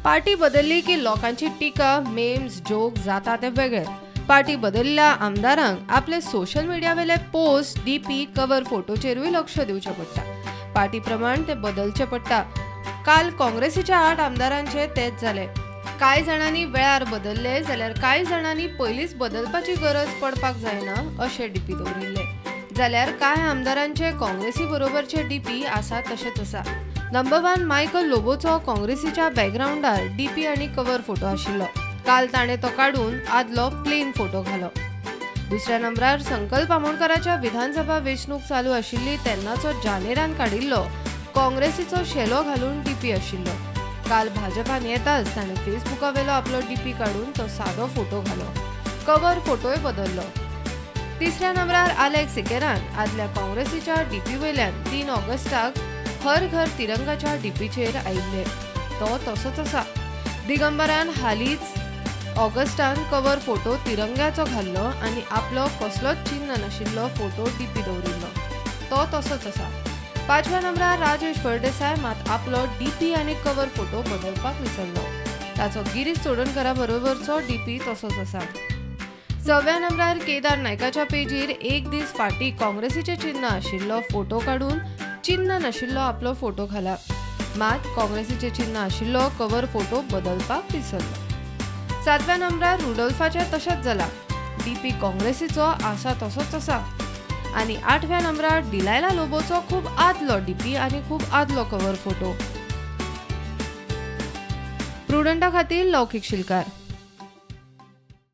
Party बदलली की लोकांची टीका मेम्स जोक जाता ते वेगळे। पार्टी बदलल्या आमदारांक आपले सोशल मीडिया वेले पोस्ट डीपी कवर फोटोचेरूय लक्ष दिवचे पडटा। पार्टी प्रमाण ते बदलचे पडटा। काल काँग्रेसीच्या 8 आमदारांचे तेच जाले। कांय जाणांनी वेळार बदलले जाल्यार कांय जाणांनी पयलींच बदलपाची गरज पडपाक जायना अशे डीपी दवरिल्ले। जाल्यार कांय आमदारांचे काँग्रेसी बरोबरचे डीपी आसा तशेच आसा। नंबर 1 मायकल लोबोचो काँग्रेसीच्या बॅकग्राउंडार डीपी आनी कवर फोटो आशिल्लो। काल ताणे तो काढून आदलो प्लेन फोटो घालो। दुसऱ्या नंबरार संकल्प आमोणकराच्या विधानसभा वेंचणूक चालू आशिल्ली तेन्नाचो जानेरान काडिल्लो काँग्रेसीचो शेलो घालून डीपी आशिल्लो। काल भाजपान येताच ताणे फेसबुकावेलो आपलो डीपी काढून तो सादो फोटो घालो। कवर फोटोय बदललो। तिसऱ्या नंबरार अलेक्स सिकेरान आदल्या काँग्रेसीच्या डीपी वयल्यान 3 ऑगस्टाक हर घर तिरंगाच्या डीपीचेर आयिल्ले। तो तसोच आसा। दिगंबरान हालींच ऑगस्टान कवर फोटो तिरंग्याचो घाल्लो आनी आपलो कसलोच चिन्ह नाशिल्लो फोटो डीपी दवरिल्लो। तो तसोच आसा। 5व्या नंबरार राजेश फळदेसाय मात आपलो डीपी आनी कवर फोटो बदलपाक विसरलो। ताचो गिरीश चोडणकरा बरोबरचो डीपी तसोच आसा। 6व्या नंबरार केदार नायकाच्या पेजीर एक दीस फाटीं काँग्रेसीचे चिन्ह आशिल्लो फोटो काढून चिन्ह नाशिल्लो आपलो फोटो घाला। मात काँग्रेसीचे चिन्ह आशिल्लो कवर फोटो बदलपाक विसरलो। 7व्या नंबरार रुडोल्फाचे तशेंच जाला। डीपी काँग्रेसीचो आसा तसोच आसा। आनी 8व्या नंबरार डिलायला लोबोचो खूब आदलो डीपी आनी खूब आदलो कवर फोटो। प्रुडंटा खातीर लौकीक शिलकार।